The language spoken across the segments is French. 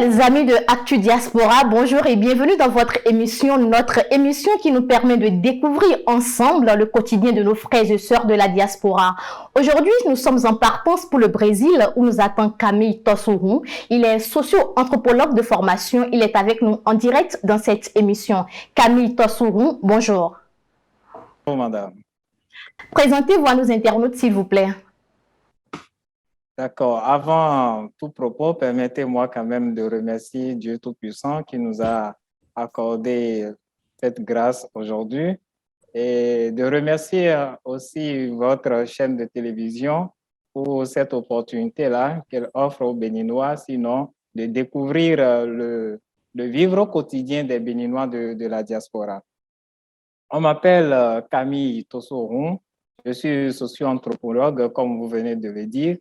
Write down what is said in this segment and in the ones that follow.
Fidèles amis de Actu Diaspora, bonjour et bienvenue dans notre émission qui nous permet de découvrir ensemble le quotidien de nos frères et sœurs de la diaspora. Aujourd'hui, nous sommes en partance pour le Brésil où nous attend Camille Tossourou. Il est socio-anthropologue de formation. Il est avec nous en direct dans cette émission. Camille Tossourou, bonjour. Bonjour, madame. Présentez-vous à nos internautes, s'il vous plaît. D'accord. Avant tout propos, permettez-moi quand même de remercier Dieu Tout-Puissant qui nous a accordé cette grâce aujourd'hui et de remercier aussi votre chaîne de télévision pour cette opportunité-là qu'elle offre aux Béninois, sinon de découvrir le vivre quotidien des Béninois de la diaspora. On m'appelle Camille Tossourou, je suis socio-anthropologue, comme vous venez de le dire.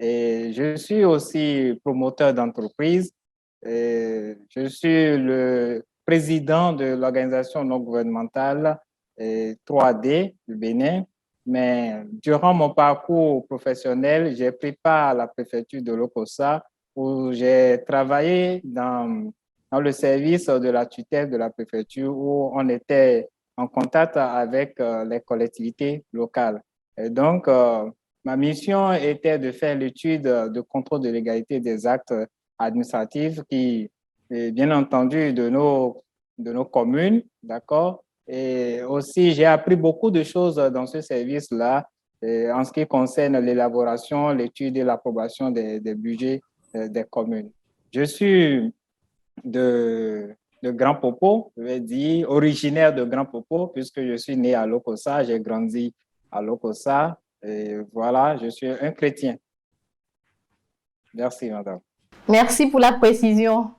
Et je suis aussi promoteur d'entreprise. Je suis le président de l'organisation non gouvernementale 3D du Bénin. Mais durant mon parcours professionnel, j'ai pris part à la préfecture de Lokossa où j'ai travaillé dans le service de la tutelle de la préfecture où on était en contact avec les collectivités locales. Et donc, ma mission était de faire l'étude de contrôle de légalité des actes administratifs qui, bien entendu, de nos communes, d'accord? Et aussi, j'ai appris beaucoup de choses dans ce service-là en ce qui concerne l'élaboration, l'étude et l'approbation des budgets des communes. Je suis de Grand Popo, je vais dire, originaire de Grand Popo, puisque je suis né à Lokossa, j'ai grandi à Lokossa. Et voilà, je suis un chrétien. Merci, madame. Merci pour la précision.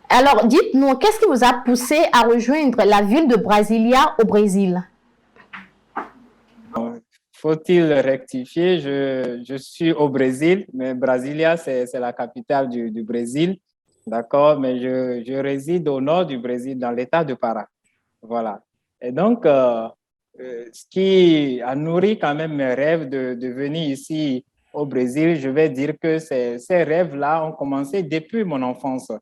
Alors, dites-nous, qu'est-ce qui vous a poussé à rejoindre la ville de Brasilia au Brésil? Faut-il rectifier? Je suis au Brésil, mais Brasilia, c'est la capitale du Brésil, d'accord? Mais je réside au nord du Brésil, dans l'état de Pará. Voilà. Et donc, ce qui a nourri quand même mes rêves de venir ici au Brésil, je vais dire que ces rêves-là ont commencé depuis mon enfance.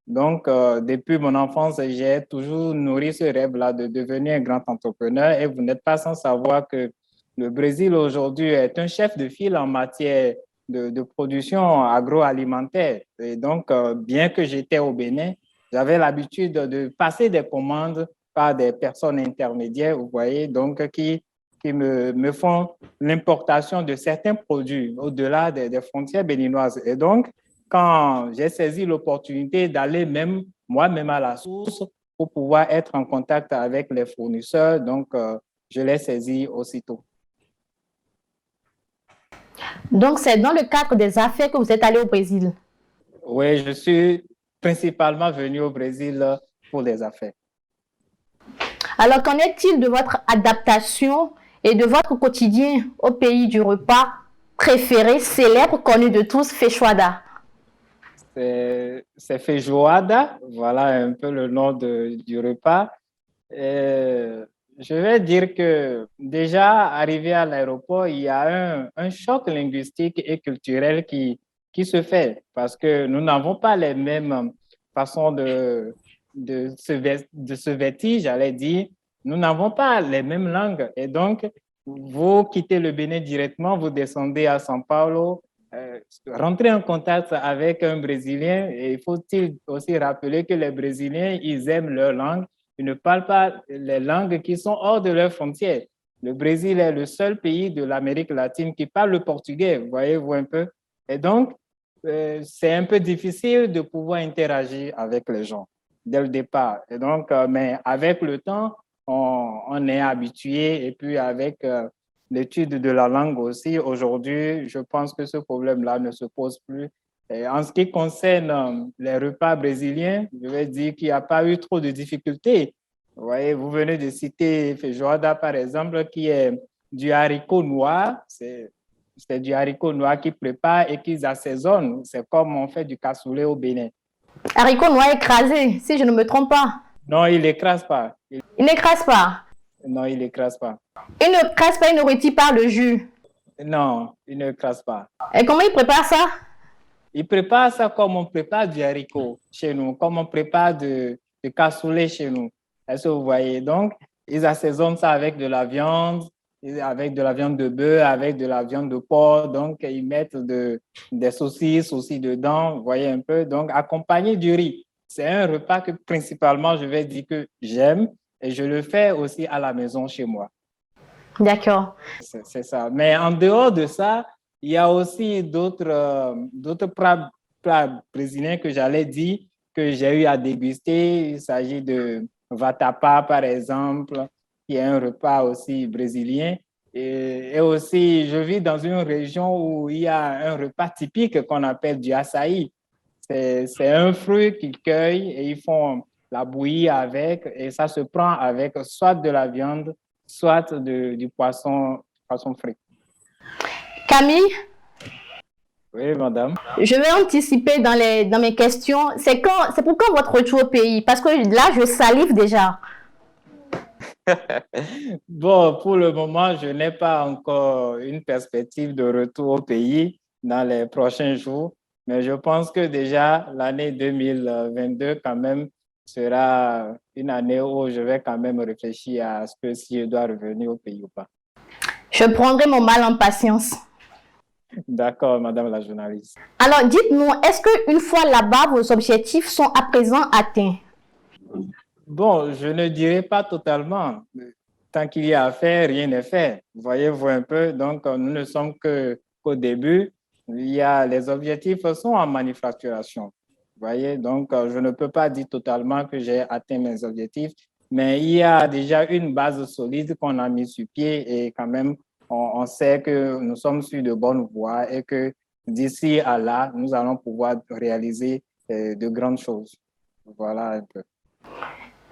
Donc, depuis mon enfance, j'ai toujours nourri ce rêve-là de devenir un grand entrepreneur et vous n'êtes pas sans savoir que le Brésil aujourd'hui est un chef de file en matière de production agroalimentaire. Et donc, bien que j'étais au Bénin, j'avais l'habitude de passer des commandes par des personnes intermédiaires, vous voyez, donc qui me font l'importation de certains produits au-delà des frontières béninoises. Et donc, quand j'ai saisi l'opportunité d'aller moi-même à la source pour pouvoir être en contact avec les fournisseurs, donc je l'ai saisi aussitôt. Donc, c'est dans le cadre des affaires que vous êtes allé au Brésil? Oui, je suis principalement venu au Brésil pour les affaires. Alors, qu'en est-il de votre adaptation et de votre quotidien au pays du repas préféré, célèbre, connu de tous, feijoada? C'est feijoada, voilà un peu le nom du repas. Je vais dire que déjà, arrivé à l'aéroport, il y a un choc linguistique et culturel qui se fait parce que nous n'avons pas les mêmes façons de se vêtir, j'allais dire. Nous n'avons pas les mêmes langues. Et donc, vous quittez le Bénin directement, vous descendez à São Paulo, rentrez en contact avec un Brésilien. Et il faut-il aussi rappeler que les Brésiliens, ils aiment leur langue. Ils ne parlent pas les langues qui sont hors de leurs frontières. Le Brésil est le seul pays de l'Amérique latine qui parle le portugais, voyez-vous un peu. Et donc, c'est un peu difficile de pouvoir interagir avec les gens dès le départ. Et donc, mais avec le temps, on est habitué et puis avec l'étude de la langue aussi, aujourd'hui, je pense que ce problème-là ne se pose plus. Et en ce qui concerne les repas brésiliens, je vais dire qu'il n'y a pas eu trop de difficultés. Vous voyez, vous venez de citer feijoada, par exemple, qui est du haricot noir. C'est du haricot noir qu'ils préparent et qu'ils assaisonnent. C'est comme on fait du cassoulet au Bénin. Haricot noir écrasé, si je ne me trompe pas. Non, il n'écrase pas. Il n'écrase pas? Non, il n'écrase pas. Il ne crase pas, il ne retire pas le jus? Non, il ne crase pas. Et comment il prépare ça? Ils préparent ça comme on prépare du haricot chez nous, comme on prépare du cassoulet chez nous. Est-ce que vous voyez? Donc, ils assaisonnent ça avec de la viande, avec de la viande de bœuf, avec de la viande de porc. Donc, ils mettent des saucisses aussi dedans, vous voyez un peu. Donc, accompagné du riz. C'est un repas que principalement, je vais dire que j'aime et je le fais aussi à la maison chez moi. D'accord. C'est ça. Mais en dehors de ça, il y a aussi d'autres plats brésiliens que j'allais dire que j'ai eu à déguster. Il s'agit de vatapa, par exemple, qui est un repas aussi brésilien. Et aussi, je vis dans une région où il y a un repas typique qu'on appelle du açaï. C'est un fruit qu'ils cueillent et ils font la bouillie avec, et ça se prend avec soit de la viande, soit du poisson frit. Camille, Oui, madame. je vais anticiper dans mes questions. C'est pour quand votre retour au pays? Parce que là, je salive déjà. Bon, pour le moment, je n'ai pas encore une perspective de retour au pays dans les prochains jours, mais je pense que déjà l'année 2022 quand même sera une année où je vais quand même réfléchir à ce que si je dois revenir au pays ou pas. Je prendrai mon mal en patience. D'accord, madame la journaliste. Alors, dites-nous, est-ce qu'une fois là-bas, vos objectifs sont à présent atteints? Bon, je ne dirais pas totalement. Tant qu'il y a à faire, rien n'est fait. Voyez-vous un peu, donc nous ne sommes qu'au début. Les objectifs sont en manufacturation. Vous voyez, donc je ne peux pas dire totalement que j'ai atteint mes objectifs, mais il y a déjà une base solide qu'on a mis sur pied et quand même, on sait que nous sommes sur de bonnes voies et que d'ici à là, nous allons pouvoir réaliser de grandes choses. Voilà un peu.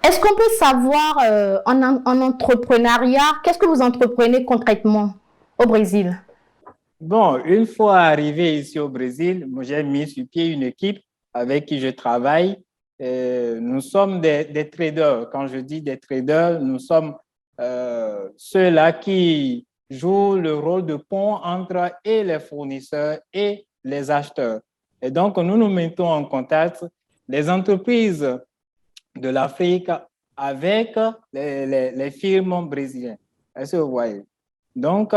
Est-ce qu'on peut savoir en entrepreneuriat, qu'est-ce que vous entreprenez concrètement au Brésil? Bon, une fois arrivé ici au Brésil, j'ai mis sur pied une équipe avec qui je travaille. Nous sommes des traders. Quand je dis des traders, nous sommes ceux-là qui jouent le rôle de pont entre et les fournisseurs et les acheteurs. Et donc, nous nous mettons en contact les entreprises de l'Afrique avec les firmes brésiliennes. Est-ce que vous voyez? Donc,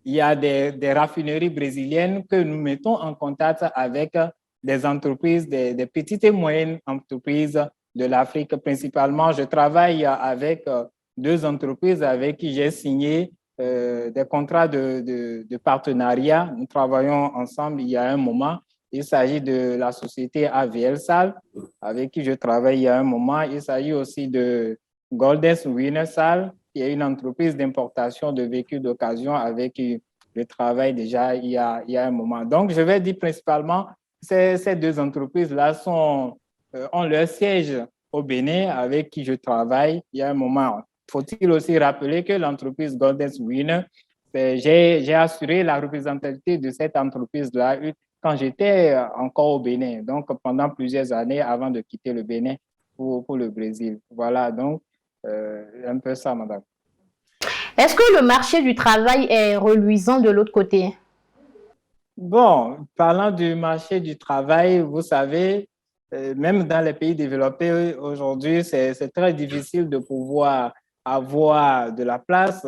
il y a des raffineries brésiliennes que nous mettons en contact avec des entreprises, des petites et moyennes entreprises de l'Afrique principalement. Je travaille avec deux entreprises avec qui j'ai signé des contrats de partenariat. Nous travaillons ensemble il y a un moment. Il s'agit de la société AVL Sal, avec qui je travaille il y a un moment. Il s'agit aussi de Goldest Winner Sal, qui est une entreprise d'importation de véhicules d'occasion avec qui je travaille déjà il y a un moment. Donc, je vais dire principalement, ces deux entreprises-là ont leur siège au Bénin avec qui je travaille il y a un moment. Faut-il aussi rappeler que l'entreprise Goldest Winner, j'ai assuré la représentativité de cette entreprise-là quand j'étais encore au Bénin, donc pendant plusieurs années avant de quitter le Bénin pour le Brésil. Voilà, donc un peu ça, madame. Est-ce que le marché du travail est reluisant de l'autre côté? Bon, parlant du marché du travail, vous savez, même dans les pays développés aujourd'hui, c'est très difficile de pouvoir avoir de la place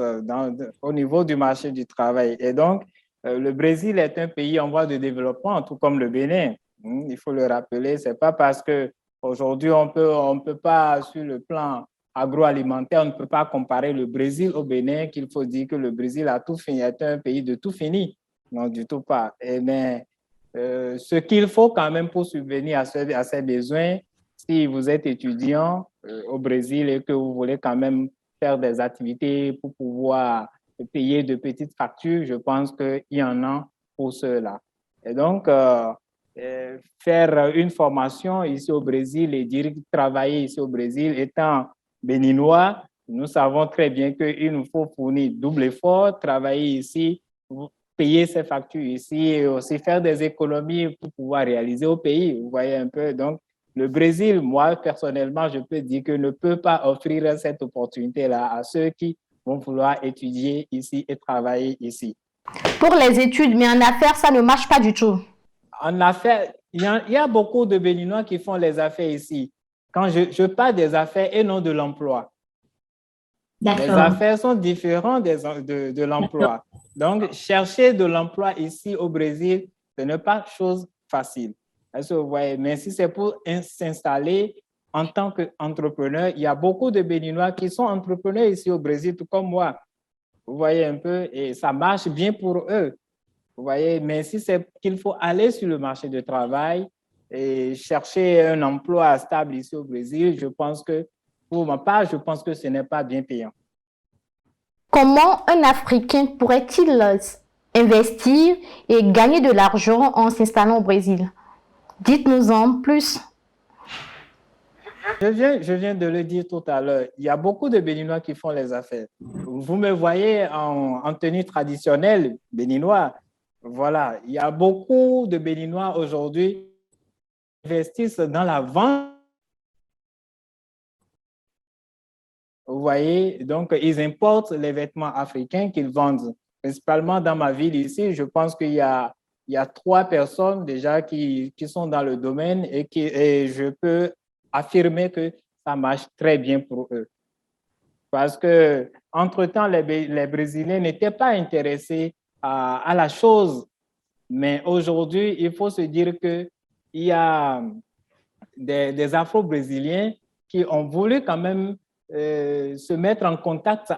au niveau du marché du travail. Et donc, le Brésil est un pays en voie de développement, tout comme le Bénin. Il faut le rappeler, c'est pas parce que aujourd'hui on peut pas, sur le plan agroalimentaire, on ne peut pas comparer le Brésil au Bénin qu'il faut dire que le Brésil a tout fini, est un pays de tout fini. Non, du tout pas. Mais ce qu'il faut quand même pour subvenir à ces besoins, si vous êtes étudiant au Brésil et que vous voulez quand même faire des activités pour pouvoir payer de petites factures, je pense qu'il y en a pour cela. Et donc, faire une formation ici au Brésil et dire travailler ici au Brésil, étant béninois, nous savons très bien qu'il nous faut fournir double effort, travailler ici, payer ses factures ici et aussi faire des économies pour pouvoir réaliser au pays. Vous voyez un peu. Donc, le Brésil, moi, personnellement, je peux dire que ne peut pas offrir cette opportunité-là à ceux qui vont vouloir étudier ici et travailler ici. Pour les études, mais en affaires, ça ne marche pas du tout. En affaires, il y a beaucoup de Béninois qui font les affaires ici. Quand je parle des affaires et non de l'emploi. Les affaires sont différentes de l'emploi. Donc, chercher de l'emploi ici au Brésil, ce n'est pas chose facile. Est-ce que vous voyez? Mais si c'est pour s'installer en tant qu'entrepreneur, il y a beaucoup de Béninois qui sont entrepreneurs ici au Brésil, tout comme moi. Vous voyez un peu, et ça marche bien pour eux. Vous voyez, mais si c'est qu'il faut aller sur le marché du travail et chercher un emploi stable ici au Brésil, je pense que, pour ma part, je pense que ce n'est pas bien payant. Comment un Africain pourrait-il investir et gagner de l'argent en s'installant au Brésil? Dites-nous en plus. Je viens de le dire tout à l'heure. Il y a beaucoup de Béninois qui font les affaires. Vous me voyez en tenue traditionnelle béninois. Voilà, il y a beaucoup de Béninois aujourd'hui qui investissent dans la vente. Vous voyez, donc ils importent les vêtements africains qu'ils vendent. Principalement dans ma ville ici, je pense qu'il y a 3 personnes déjà qui sont dans le domaine et je peux affirmer que ça marche très bien pour eux. Parce que, entre-temps, les Brésiliens n'étaient pas intéressés à la chose. Mais aujourd'hui, il faut se dire qu'il y a des Afro-Brésiliens qui ont voulu quand même se mettre en contact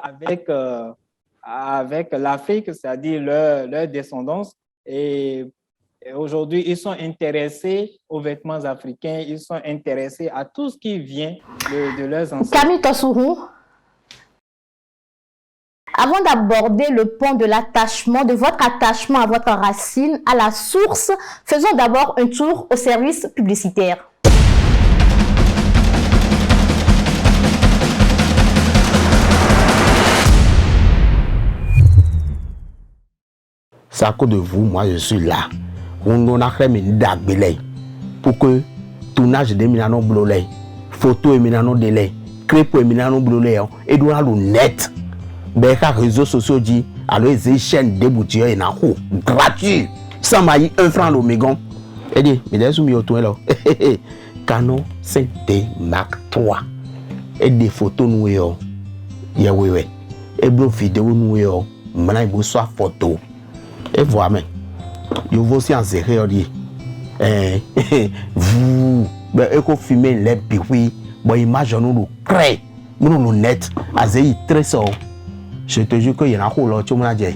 avec l'Afrique, c'est-à-dire leur descendance. Et aujourd'hui, ils sont intéressés aux vêtements africains, ils sont intéressés à tout ce qui vient de leurs ancêtres. Camille Tossourou, avant d'aborder le point de l'attachement, de votre attachement à votre racine, à la source, faisons d'abord un tour au service publicitaire. C'est à cause de vous, moi je suis là. On a créé pour que tournage de Milano Blolé, photo de Milano Délé, crêpe de Milano Blolé, et nous allons net. Les réseaux sociaux disent, alors les chaînes de boutiques et gratuit, sans mailler 1 franc le mégon. Et dit, mais là, là. Canon 5D Mark III. Et des photos nous, et des vidéos nous, maintenant il faut soit photo. Et voilà, je vous aussi en série, vous, vous filmez les biwi, bon, image nous crée, nous net, azei très so. Je te jure que y en a là, tu m'as dit,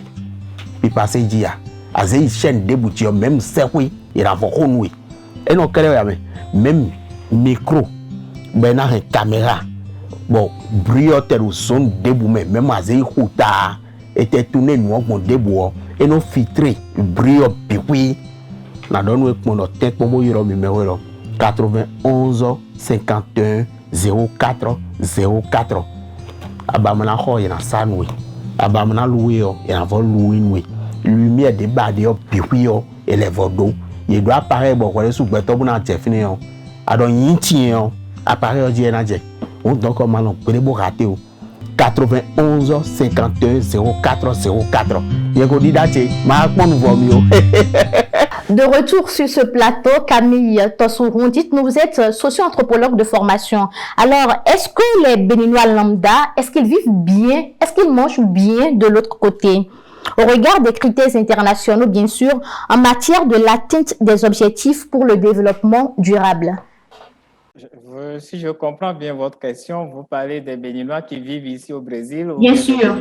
puis passer dit, azei chaîne de boutiques, même c'est oui, il y a beaucoup nous. Et non, même micro, ben une caméra, bon, brioteur ou son debout, même azei huta, était tourné nous mon debout. Et nous filtrés, brio piqui. La donne mon tête pour mon numéro 91 51 04 04. Abamana ho yana sanwe. Abamana loué yana vol loué noué. Lumière de bas de piqui et les vodos. Il doit apparaître bon quoi sous beto pour na fini on. Adon yinti on apparaît dit na je. On donc comment on peut le rater 91 51 04 04. De retour sur ce plateau, Camille Tossourou, dites-nous, vous êtes socio-anthropologue de formation. Alors, est-ce que les Béninois lambda, est-ce qu'ils vivent bien, est-ce qu'ils mangent bien de l'autre côté? Au regard des critères internationaux, bien sûr, en matière de l'atteinte des objectifs pour le développement durable. Si je comprends bien votre question, vous parlez des Béninois qui vivent ici au Brésil. Bien sûr.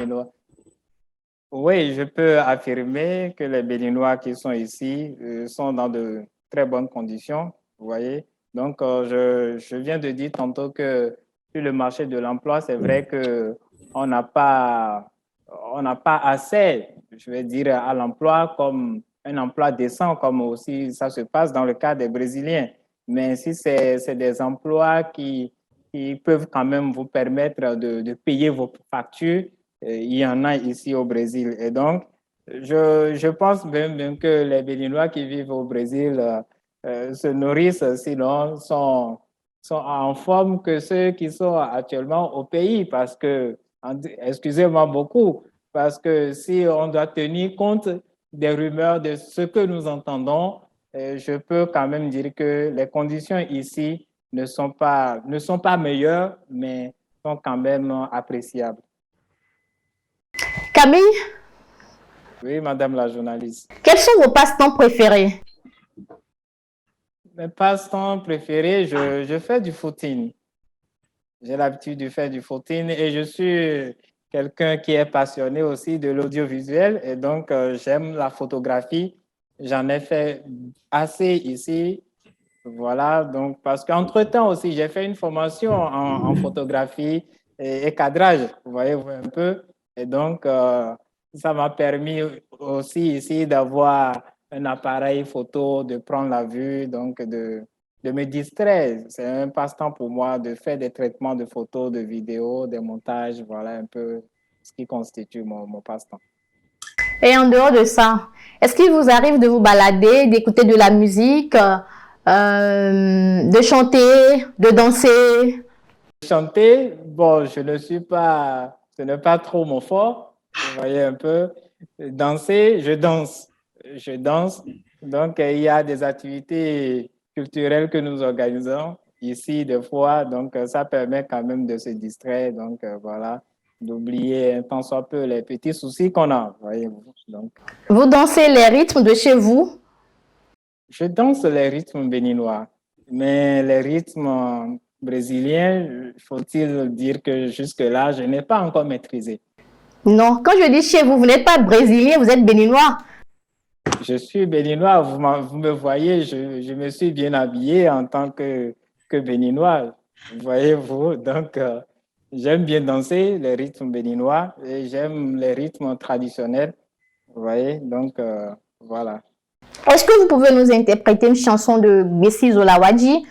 Oui, je peux affirmer que les Béninois qui sont ici sont dans de très bonnes conditions, vous voyez. Donc, je viens de dire tantôt que sur le marché de l'emploi, c'est vrai qu'on n'a pas assez, je vais dire, à l'emploi comme un emploi décent, comme aussi ça se passe dans le cas des Brésiliens. Mais si c'est des emplois qui peuvent quand même vous permettre de payer vos factures, il y en a ici au Brésil. Et donc, je pense même que les Béninois qui vivent au Brésil se nourrissent, sinon sont en forme que ceux qui sont actuellement au pays. Parce que, excusez-moi beaucoup, parce que si on doit tenir compte des rumeurs de ce que nous entendons, je peux quand même dire que les conditions ici ne sont pas meilleures, mais sont quand même appréciables. Camille, Oui, madame la journaliste. quels sont vos passe-temps préférés? Mes passe-temps préférés, je fais du footing. J'ai l'habitude de faire du footing et je suis quelqu'un qui est passionné aussi de l'audiovisuel et donc j'aime la photographie. J'en ai fait assez ici. Voilà, donc parce qu'entre-temps aussi, j'ai fait une formation en photographie et cadrage, vous voyez un peu. Et donc, ça m'a permis aussi ici d'avoir un appareil photo, de prendre la vue, donc de me distraire. C'est un passe-temps pour moi de faire des traitements de photos, de vidéos, des montages, voilà un peu ce qui constitue mon passe-temps. Et en dehors de ça, est-ce qu'il vous arrive de vous balader, d'écouter de la musique, de chanter, de danser? Chanter, bon, ce n'est pas trop mon fort, vous voyez un peu. Danser, je danse. Donc, il y a des activités culturelles que nous organisons ici des fois, donc ça permet quand même de se distraire, donc voilà, d'oublier un tant soit peu les petits soucis qu'on a, voyez-vous. Donc, vous dansez les rythmes de chez vous? je danse les rythmes béninois, mais les rythmes brésiliens, faut-il dire que jusque-là, je n'ai pas encore maîtrisé. Non, quand je dis chez vous, vous n'êtes pas brésilien, vous êtes béninois. Je suis béninois, vous me voyez, je me suis bien habillé en tant que béninois, voyez-vous. Donc, j'aime bien danser les rythmes béninois et j'aime les rythmes traditionnels, vous voyez. Donc, voilà. Est-ce que vous pouvez nous interpréter une chanson de Bessie Zolawadji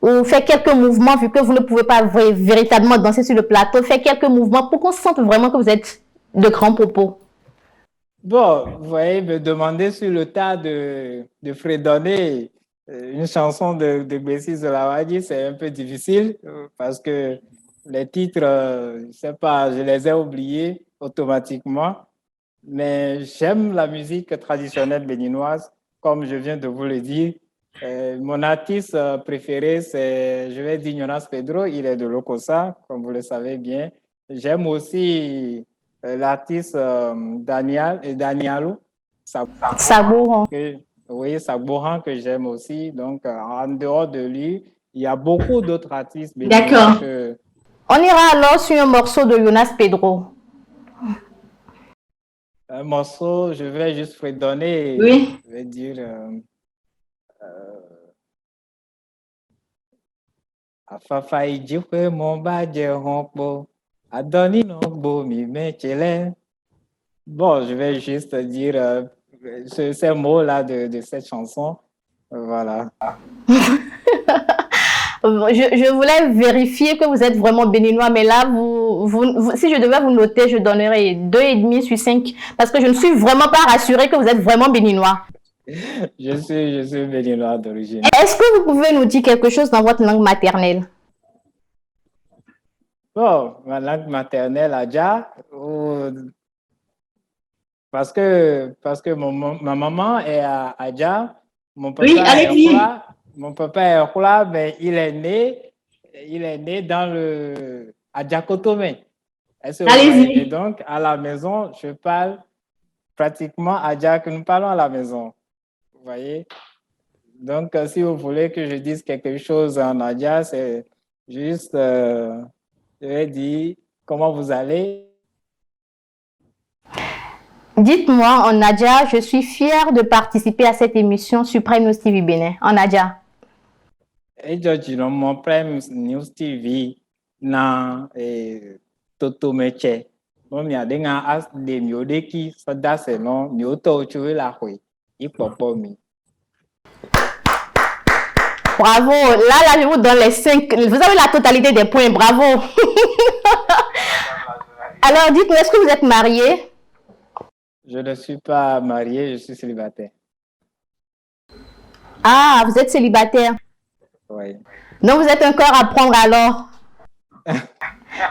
ou faire quelques mouvements, vu que vous ne pouvez pas véritablement danser sur le plateau, faire quelques mouvements pour qu'on sente vraiment que vous êtes de grands propos? Bon, vous voyez, me demander sur le tas de fredonner une chanson de Bessie Zolawadji, c'est un peu difficile parce que les titres, je sais pas, je les ai oubliés automatiquement. Mais j'aime la musique traditionnelle béninoise, comme je viens de vous le dire. Mon artiste préféré, c'est, je vais dire, Jonas Pedro, il est de Lokossa, comme vous le savez bien. J'aime aussi l'artiste Danialo Sabouran. Oui, Sabouran que j'aime aussi. Donc, en dehors de lui, il y a beaucoup d'autres artistes béninois. D'accord. On ira alors sur un morceau de Jonas Pedro. Un morceau, je vais juste fredonner. Oui. Je vais dire Afafai jikwe momba jerompo Adoni nombo mi mechele. Bon, je vais juste dire ces mots-là de cette chanson. Voilà. Je voulais vérifier que vous êtes vraiment béninois, mais là, si je devais vous noter, je donnerais 2,5 sur 5, parce que je ne suis vraiment pas rassurée que vous êtes vraiment béninois. Je suis béninois d'origine. Est-ce que vous pouvez nous dire quelque chose dans votre langue maternelle? Bon, ma langue maternelle, Adja, parce que ma maman est à Adja, mon papa est Roi. Mon papa est roi, mais il est né dans le Adjakotome. Et donc, à la maison, je parle pratiquement Adja que nous parlons à la maison. Vous voyez? Donc, si vous voulez que je dise quelque chose en Adja, c'est juste, je vais dire, comment vous allez? Dites-moi en Adja, je suis fière de participer à cette émission sur Prime News TV Bénin. En Adja. Et je mon Prime News TV na Toto Meche. Bon, mi adenga as de miodeki sada se non mioto chuwe la hui. Ipopo mi. Bravo. Là, je vous donne les 5. Vous avez la totalité des points. Bravo. Alors, dites-moi, est-ce que vous êtes marié? Je ne suis pas marié, je suis célibataire. Ah, vous êtes célibataire? Oui. Donc, vous êtes encore à prendre alors.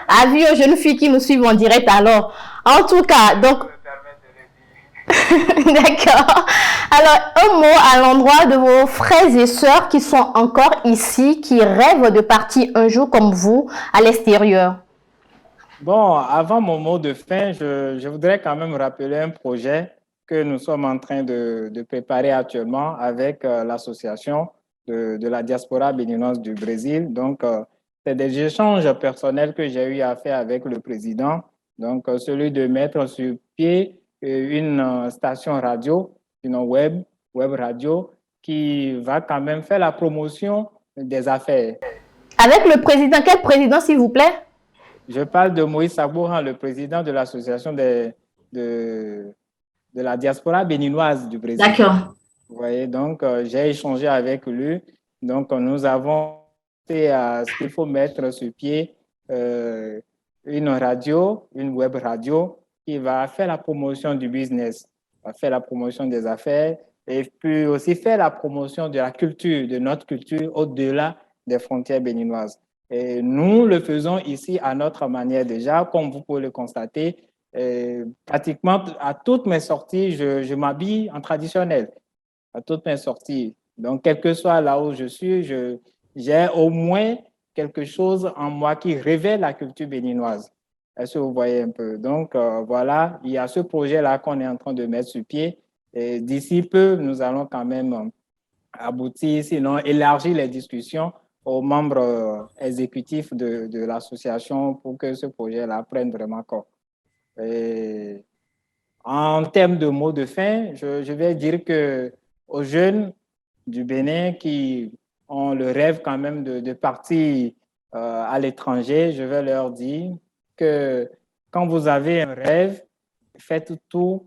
Avis aux jeunes filles qui nous suivent en direct alors. En tout cas, donc... D'accord. Alors, un mot à l'endroit de vos frères et sœurs qui sont encore ici, qui rêvent de partir un jour comme vous à l'extérieur. Bon, avant mon mot de fin, je voudrais quand même rappeler un projet que nous sommes en train de préparer actuellement avec l'association de la diaspora béninoise du Brésil. Donc, c'est des échanges personnels que j'ai eu à faire avec le président. Donc, celui de mettre sur pied une station radio, une web radio, qui va quand même faire la promotion des affaires. Avec le président, quel président, s'il vous plaît? Je parle de Moïse Sabouran, le président de l'association de la diaspora béninoise du Brésil. D'accord. Vous voyez, donc j'ai échangé avec lui. Donc, nous avons fait ce qu'il faut mettre sur pied une radio, une web radio qui va faire la promotion du business, va faire la promotion des affaires et puis aussi faire la promotion de la culture, de notre culture au-delà des frontières béninoises. Et nous le faisons ici à notre manière déjà, comme vous pouvez le constater. Pratiquement à toutes mes sorties, je m'habille en traditionnel. À toutes mes sorties. Donc, quel que soit là où je suis, j'ai au moins quelque chose en moi qui révèle la culture béninoise. Est-ce que vous voyez un peu? Donc, voilà, il y a ce projet-là qu'on est en train de mettre sur pied. Et d'ici peu, nous allons quand même aboutir, sinon élargir les discussions aux membres exécutifs de l'association pour que ce projet-là prenne vraiment corps. Et en termes de mots de fin, je vais dire que aux jeunes du Bénin qui ont le rêve quand même de partir à l'étranger, je vais leur dire que quand vous avez un rêve, faites tout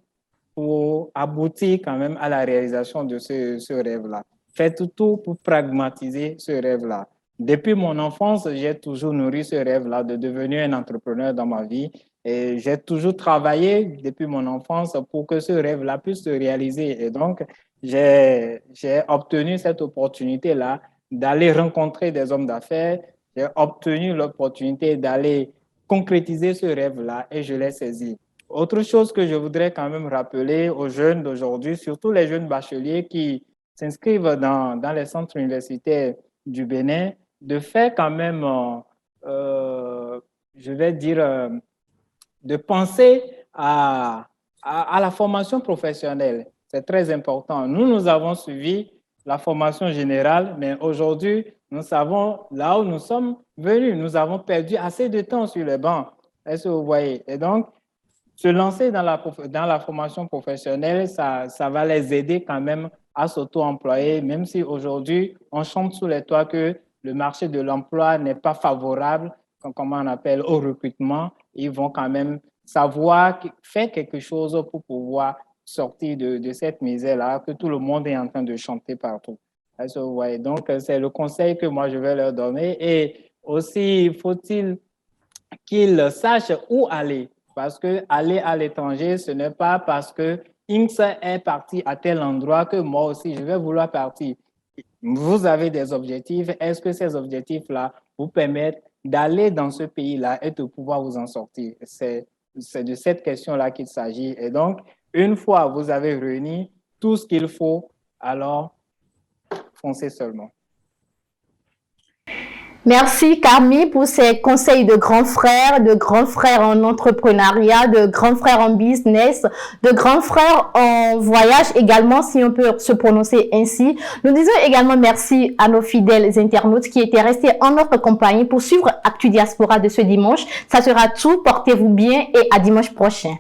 pour aboutir quand même à la réalisation de ce rêve-là. Faites tout pour pragmatiser ce rêve-là. Depuis mon enfance, j'ai toujours nourri ce rêve-là de devenir un entrepreneur dans ma vie. Et j'ai toujours travaillé depuis mon enfance pour que ce rêve-là puisse se réaliser. Et donc, j'ai obtenu cette opportunité-là d'aller rencontrer des hommes d'affaires. J'ai obtenu l'opportunité d'aller concrétiser ce rêve-là et je l'ai saisi. Autre chose que je voudrais quand même rappeler aux jeunes d'aujourd'hui, surtout les jeunes bacheliers qui s'inscrivent dans les centres universitaires du Bénin, de faire quand même, je vais dire, de penser à la formation professionnelle. C'est très important. Nous avons suivi la formation générale, mais aujourd'hui, nous savons là où nous sommes venus. Nous avons perdu assez de temps sur les bancs. Est-ce que vous voyez? Et donc, se lancer dans la formation professionnelle, ça va les aider quand même à s'auto-employer, même si aujourd'hui, on chante sous les toits que le marché de l'emploi n'est pas favorable, comme on appelle, au recrutement. Ils vont quand même savoir faire quelque chose pour pouvoir sortir de cette misère-là que tout le monde est en train de chanter partout. Est-ce que vous voyez? Donc, c'est le conseil que moi, je vais leur donner. Et aussi, faut-il qu'ils sachent où aller. Parce que aller à l'étranger, ce n'est pas parce que Inks est parti à tel endroit que moi aussi, je vais vouloir partir. Vous avez des objectifs. Est-ce que ces objectifs-là vous permettent d'aller dans ce pays-là et de pouvoir vous en sortir? C'est de cette question-là qu'il s'agit. Et donc, une fois vous avez réuni tout ce qu'il faut, alors foncez seulement. Merci Carmi pour ces conseils de grands frères en entrepreneuriat, de grands frères en business, de grands frères en voyage également, si on peut se prononcer ainsi. Nous disons également merci à nos fidèles internautes qui étaient restés en notre compagnie pour suivre Actu Diaspora de ce dimanche. Ça sera tout, portez-vous bien et à dimanche prochain.